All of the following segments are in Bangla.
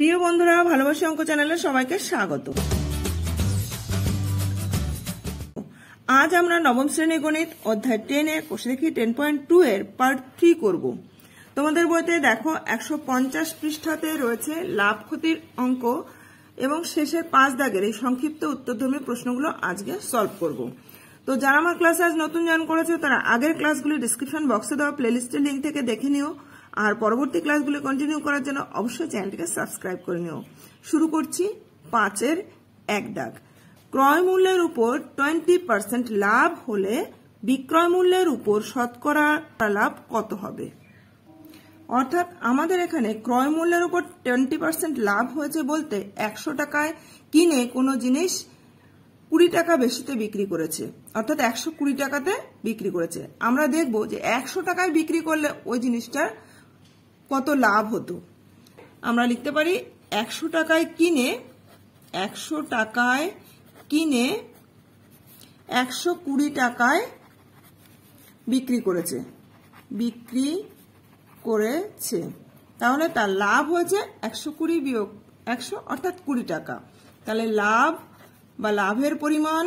প্রিয় বন্ধুরা, ভালোবাসি অঙ্ক চ্যানেলে সবাইকে স্বাগত। আজ আমরা নবম শ্রেণী গণিত অধ্যায় 10 কোষে দেখি 10.2 এর পার্ট 3 করব। তোমাদের বইতে দেখো 150 পৃষ্ঠাতে রয়েছে লাভ ক্ষতির অঙ্ক এবং শেষের 5 দাগের এই সংক্ষিপ্ত উত্তরধর্মী প্রশ্নগুলো আজকে সলভ করব। তো যারা আমার ক্লাসে আজ নতুন জয়েন করেছে তারা আগের ক্লাসগুলি ডিসক্রিপশন বক্সে দেওয়া প্লেলিস্টের লিঙ্ক থেকে দেখে নিও, আর পরবর্তী ক্লাসগুলি কন্টিনিউ করার জন্য অবশ্যই চ্যানেলটিকে সাবস্ক্রাইব করে নিও। শুরু করছি 5-এর 1 দাগ। ক্রয় মূল্যের উপর 20% লাভ হলে বিক্রয় মূল্যের উপর শতকরা লাভ কত হবে? অর্থাৎ আমাদের এখানে ক্রয় মূল্যের উপর 20% লাভ হয়েছে বলতে 100 টাকায় কিনে কোনো জিনিস 20 টাকা বেশিতে বিক্রি করেছে, অর্থাৎ 120 টাকাতে বিক্রি করেছে। আমরা দেখব যে 100 টাকায় বিক্রি করলে ওই জিনিসটার কত লাভ হতো। আমরা লিখতে পারি 100 টাকায় কিনে 120 টাকায় বিক্রি করেছে, তাহলে তার লাভ হয়েছে 120 বিয়োগ 100 অর্থাৎ 20 টাকা। তাহলে লাভ বা লাভের পরিমাণ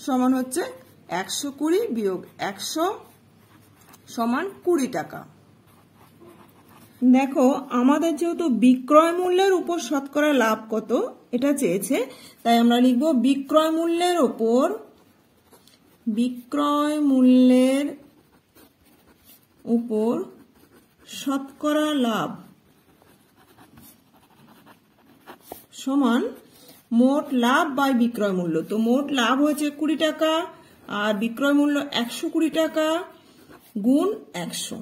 সমান হচ্ছে 120 বিয়োগ 100 সমান 20 টাকা। দেখো আমাদের যেহেতু বিক্রয় মূল্যের উপর শতকরা লাভ কত এটা চেয়েছে, তাই আমরা লিখব বিক্রয় মূল্যের উপর শতকরা লাভ সমান মোট লাভ বাই বিক্রয় মূল্য। তো মোট লাভ হয়েছে 20 টাকা আর বিক্রয় মূল্য 120 টাকা গুণ 100।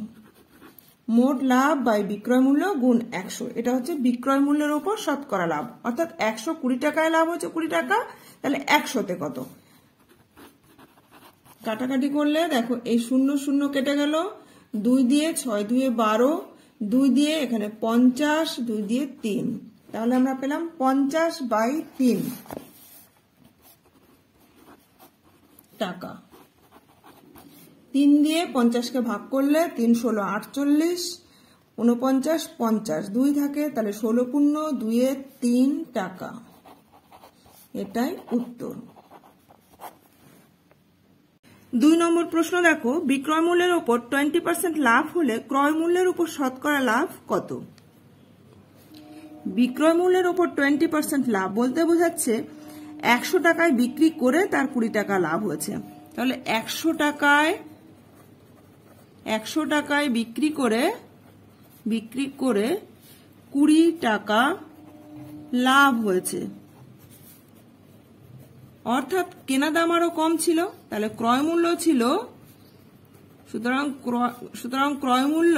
মোট লাভ বাই বিক্রয় মূল্য গুণ 100, এটা হচ্ছে বিক্রয় মূল্যের উপর শতকরা লাভ। অর্থাৎ 120 টাকায় লাভ হচ্ছে 20 টাকা, তাহলে 100তে কত? কাটাকাটি করলে দেখো এই 0 0 কেটে গেল, 2 দিয়ে 6 2 12, 2 দিয়ে এখানে 50, 2 দিয়ে 3, তাহলে আমরা পেলাম 50/3 টাকা। 3 দিয়ে 50কে ভাগ করলে 3 16 48, 49 50, 2 থাকে তাহলে 16 পূর্ণ 2 3 টাকা। এটাই উত্তর। 2 নম্বর প্রশ্ন দেখো, বিক্রয় মূল্যের উপর 20% লাভ হলে ক্রয় মূল্যের উপর শতকরা লাভ কত? বিক্রয় মূল্যের উপর 20% লাভ বলতে বোঝাচ্ছে 100 টাকায় বিক্রি করে তার 20 টাকা লাভ হয়েছে। তাহলে 100 টাকায় বিক্রি করে 20 টাকা লাভ হয়েছে, অর্থাৎ কেনা দাম আরো কম ছিল, তাহলে ক্রয় মূল্য ছিল, সুতরাং ক্রয় মূল্য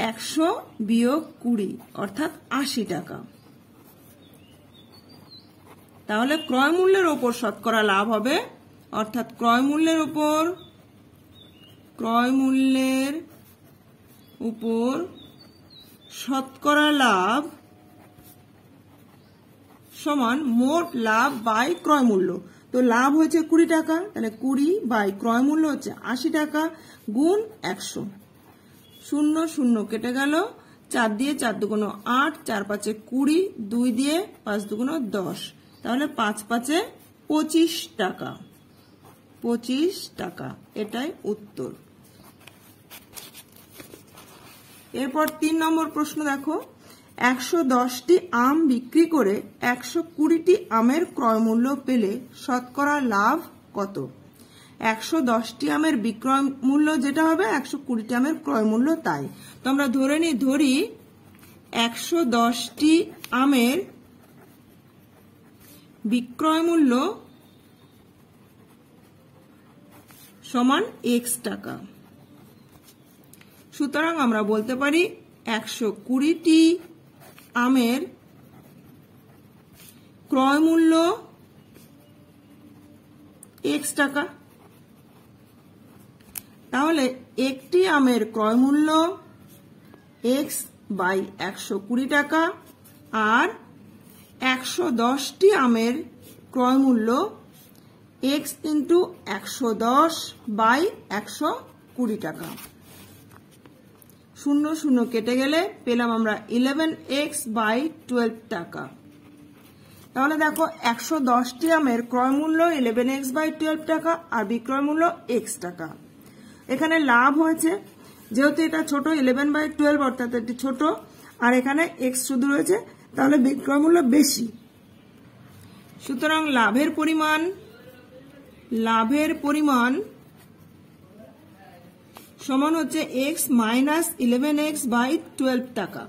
100 বিয়োগ 20 অর্থাৎ 80 টাকা। তাহলে ক্রয় মূল্যের উপর শতকরা লাভ হবে, অর্থাৎ ক্রয় মূল্যের উপর শতকরা লাভ সমান মোট লাভ বাই ক্রয় মূল্য। তো লাভ হয়েছে 20 টাকা, তাহলে 20 বাই ক্রয় মূল্য হচ্ছে 80 টাকা গুণ 100। 0 0 কেটে গেল, 4 দিয়ে 4 দুগুণ 8, 4 5 20, 2 দিয়ে 5 দুগুণ 10, তাহলে 5 5 25 টাকা। 25 টাকা, এটাই উত্তর। এরপর 3 নম্বর প্রশ্ন দেখো, 110টি আম বিক্রি করে 120টি আমের ক্রয় মূল্য পেলে শতকরা লাভ কত? 110টি আমের বিক্রয় মূল্য যেটা হবে 120টি আমের ক্রয় মূল্য তাই। তো আমরা ধরি 110টি আমের বিক্রয় মূল্য সমান x টাকা। সুতরাং আমরা বলতে পারি 120টি আমের ক্রয় মূল্য x টাকা। তাহলে একটি আমের ক্রয় মূল্য x বাই 120 টাকা আর 110টি আমের ক্রয় মূল্য x ইন্টু 110 বাই 120 টাকা। শূন্য শূন্য কেটে গেলে পেলাম আমরা 11x/12 টাকা। তাহলে দেখো 110টি আমের ক্রয় মূল্য 11x/12 টাকা আর বিক্রয় মূল্য x টাকা। এখানে লাভ হয়েছে, যেহেতু এটা ছোট 11/12 অর্থাৎ এটি ছোট, আর এখানে x শুধু রয়েছে, তাহলে বিক্রয় মূল্য বেশি। সুতরাং লাভের পরিমাণ সমান হচ্ছে x মাইনাস 11x/12 টাকা।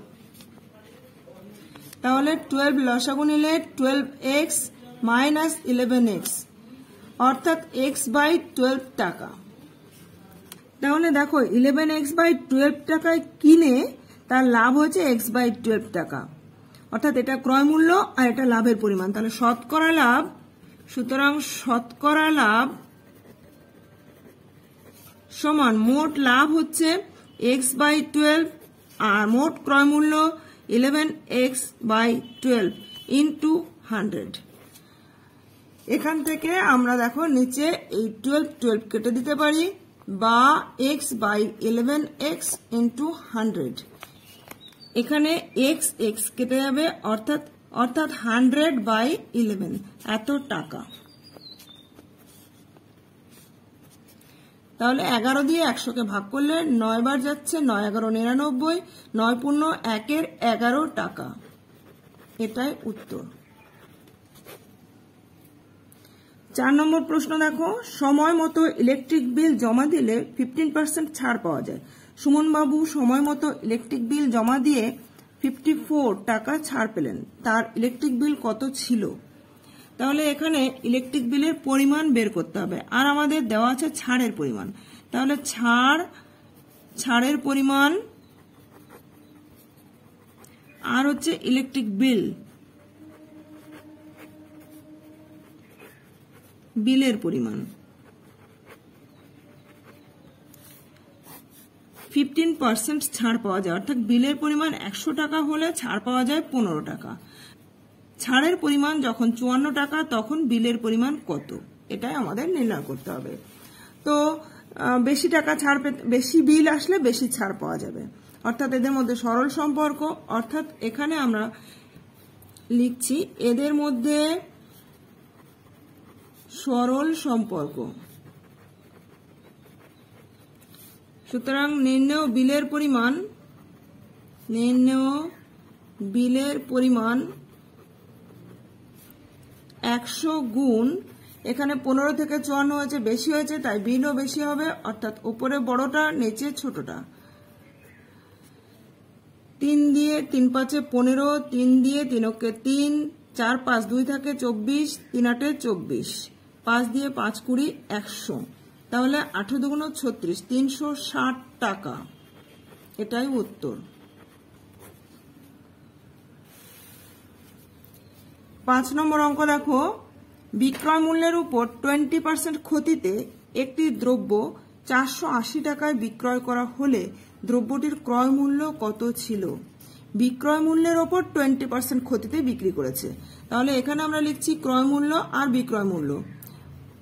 তাহলে 12 লসাগু নিলে 12x মাইনাস 11x অর্থাৎ x/12 টাকা। তাহলে দেখো 11x/12 টাকায় কিনে তার লাভ হচ্ছে x/12 টাকা, অর্থাৎ এটা ক্রয় মূল্য আর এটা লাভের পরিমাণ। তাহলে শতকরা লাভ, সুতরাং শতকরা লাভ সমান মোট লাভ হচ্ছে x/12 আর মোট ক্রয় মূল্য 11x/12 ইন্টু 100। এখান থেকে আমরা দেখো নিচে এই 12 কেটে দিতে পারি, বা x/11x ইন্টু 100। এখানে x কেটে যাবে, অর্থাৎ 100/11 এত টাকা। তাহলে 11 দিয়ে 100কে ভাগ করলে 9 বার যাচ্ছে, 9 11 99, 9 পূর্ণ 1-এর 11 টাকা। এটাই উত্তর। 4 নম্বর প্রশ্ন দেখো, সময় মতো ইলেকট্রিক বিল জমা দিলে 15% ছাড় পাওয়া যায়। সুমন বাবু সময় মতো ইলেকট্রিক বিল জমা দিয়ে 54 টাকা ছাড় পেলেন, তার ইলেকট্রিক বিল কত ছিল? তাহলে এখানে ইলেকট্রিক বিলের পরিমাণ বের করতে হবে, আর আমাদের দেওয়া আছে ছাড়ের পরিমাণ। তাহলে ছাড়ের পরিমাণ আর হচ্ছে ইলেকট্রিক বিলের পরিমাণ 15% ছাড় পাওয়া যায়, অর্থাৎ বিলের পরিমাণ 100 টাকা হলে ছাড় পাওয়া যায় 15 টাকা। ছাড়ের পরিমাণ যখন 54 টাকা, তখন বিলের পরিমাণ কত, এটাই আমাদের নির্ণয় করতে হবে। তো বেশি টাকা ছাড় পেতে, বেশি বিল আসলে বেশি ছাড় পাওয়া যাবে, অর্থাৎ এদের মধ্যে সরল সম্পর্ক। অর্থাৎ এখানে আমরা লিখছি এদের মধ্যে সরল সম্পর্ক। সুতরাং নির্ণেয় বিলের পরিমাণ 100 গুণ, এখানে 15 থেকে 54 হয়েছে, বেশি হয়েছে, তাই বিলও বেশি হবে, অর্থাৎ উপরে বড়টা নিচে ছোটটা। 3 দিয়ে 3 5 15, 3 দিয়ে 3 কে 3, 4 5 2 থাকে 24, 3 8 24, 5 দিয়ে 5 20 100, তাহলে 18 দুগুণ 36, 360 টাকা। এটাই উত্তর। 5 নম্বর অঙ্ক দেখো, বিক্রয় মূল্যের উপর 20% ক্ষতিতে একটি দ্রব্য 480 টাকায় বিক্রয় করা হলে দ্রব্যটির ক্রয় মূল্য কত ছিল? বিক্রয় মূল্যের উপর 20% ক্ষতিতে বিক্রি করেছে, তাহলে এখানে আমরা লিখছি ক্রয় মূল্য আর বিক্রয় মূল্য।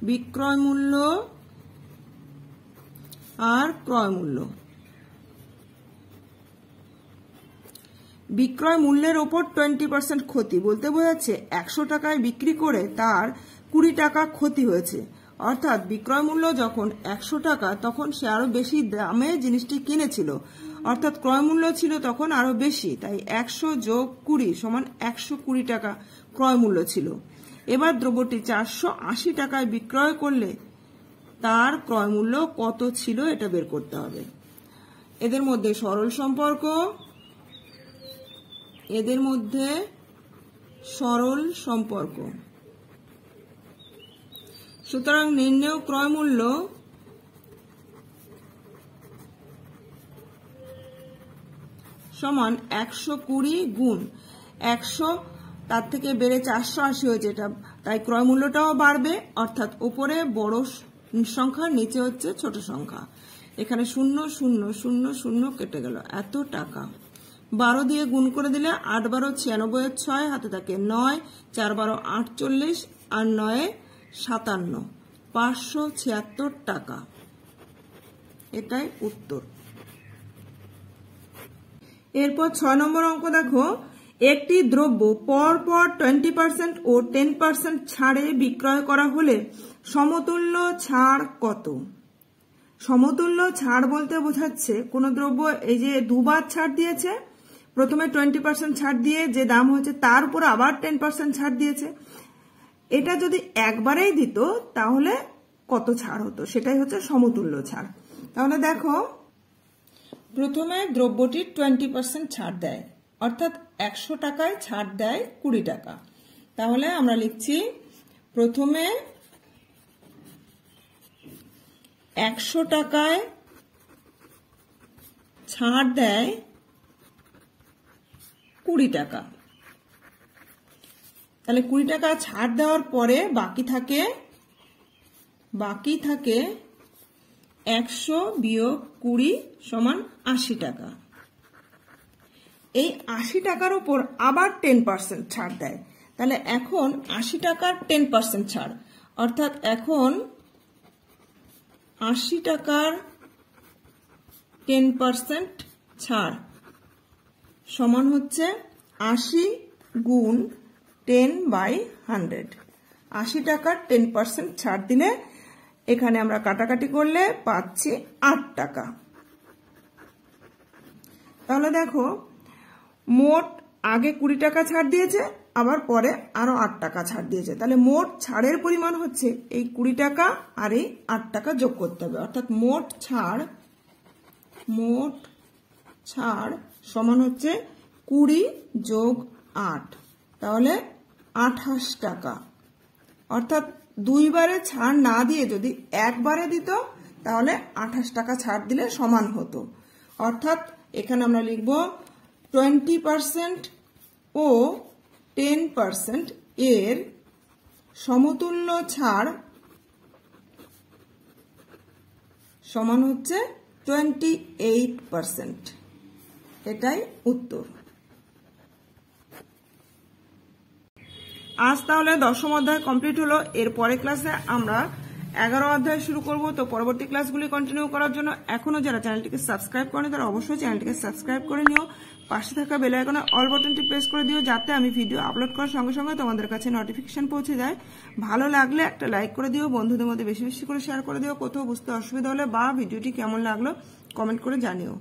বিক্রয় মূল্য আর ক্রয় মূল্য। বিক্রয় মূল্যের ওপর 20% ক্ষতি বলতে বোঝাচ্ছে 100 টাকায় বিক্রি করে তার 20 টাকা ক্ষতি হয়েছে, অর্থাৎ বিক্রয় মূল্য যখন 100 টাকা তখন সে আরো বেশি দামে জিনিসটি কিনেছিল, অর্থাৎ ক্রয় মূল্য ছিল তখন আরো বেশি, তাই 100 যোগ 20 সমান 120 টাকা ক্রয় মূল্য ছিল। এবার দ্রব্যটি 480 টাকায় বিক্রয় করলে তার ক্রয় মূল্য কত ছিল এটা বের করতে হবে। এদের মধ্যে সরল সম্পর্ক, সুতরাং নির্ণেয় ক্রয় মূল্য সমান 120 গুণ 100, তার থেকে বেড়ে 480 হয়েছে, এটা তাই ক্রয় মূল্যটাও বাড়বে, অর্থাৎ উপরে বড় সংখ্যা, নিচে হচ্ছে ছোট সংখ্যা। এখানে 0 0 0 0 কেটে গেল, এত টাকা। 12 দিয়ে গুণ করে দিলে 8 12 96, 6 হাতে থাকে 9, 4 12 48 আর 9 57, 576 টাকা। এটাই উত্তর। এরপর 6 নম্বর অঙ্ক দেখো, একটি দ্রব্য পরপর 20% ও 10% ছাড়ে বিক্রয় করা হলে সমতুল্য ছাড় কত? সমতুল্য ছাড় বলতে বোঝাচ্ছে কোন দ্রব্য এই যে দুবার ছাড় দিয়েছে, প্রথমে 20% ছাড় দিয়ে যে দাম হয়েছে তার উপর আবার 10% ছাড় দিয়েছে, এটা যদি একবারেই দিত তাহলে কত ছাড় হতো, সেটাই হচ্ছে সমতুল্য ছাড়। তাহলে দেখো, প্রথমে দ্রব্যটির 20% ছাড় দেয়, অর্থাৎ 100 টাকায় ছাড় দেয় 20 টাকা। তাহলে আমরা লিখছি প্রথমে 100 টাকায় ছাড় দেয় 20 টাকা। তাহলে 20 টাকা ছাড় দেওয়ার পরে বাকি থাকে 100 বিয়োগ 20 সমান 80 টাকা। এই 80 টাকার উপর আবার 10% ছাড় দেয়, তাহলে এখন 80 টাকার 10% ছাড়, অর্থাৎ এখন 80 টাকার 10% ছাড় সমান হচ্ছে 80 গুণ 10/100। 80 টাকার 10% ছাড় দিলে এখানে আমরা কাটাকাটি করলে পাচ্ছি 8 টাকা। তাহলে দেখো, মোট আগে 20 টাকা ছাড় দিয়েছে, আবার পরে আরো 8 টাকা ছাড় দিয়েছে, তাহলে মোট ছাড়ের পরিমাণ হচ্ছে এই 20 টাকা আর এই 8 টাকা যোগ করতে হবে, অর্থাৎ মোট ছাড় সমান হচ্ছে 20 যোগ 8, তাহলে 28 টাকা। অর্থাৎ দুইবারে ছাড় না দিয়ে যদি একবারে দিত তাহলে 28 টাকা ছাড় দিলে সমান হতো। অর্থাৎ এখানে আমরা লিখব 20% ও 10% এর সমতুল্য ছাড় সমান হচ্ছে 28%। এটাই উত্তর। আজ তাহলে 10ম অধ্যায় কমপ্লিট হলো। এর পরের ক্লাসে আমরা 11 অধ্যায় শুরু করব। তো পরবর্তী ক্লাসগুলি কন্টিনিউ করার জন্য এখনো যারা চ্যানেলটিকে সাবস্ক্রাইব করেনি তারা অবশ্যই চ্যানেলটিকে সাবস্ক্রাইব করে নিও, পাশে থাকা বেল আইকনে অল বাটনটি প্রেস করে দিও, যাতে আমি ভিডিও আপলোড করার সঙ্গে সঙ্গে তোমাদের কাছে নোটিফিকেশন পৌঁছে যায়। ভালো লাগলে একটা লাইক করে দিও, বন্ধুদের মধ্যে বেশি বেশি করে শেয়ার করে দিও। কোথাও বুঝতে অসুবিধা হলে বা ভিডিওটি কেমন লাগলো কমেন্ট করে জানিও।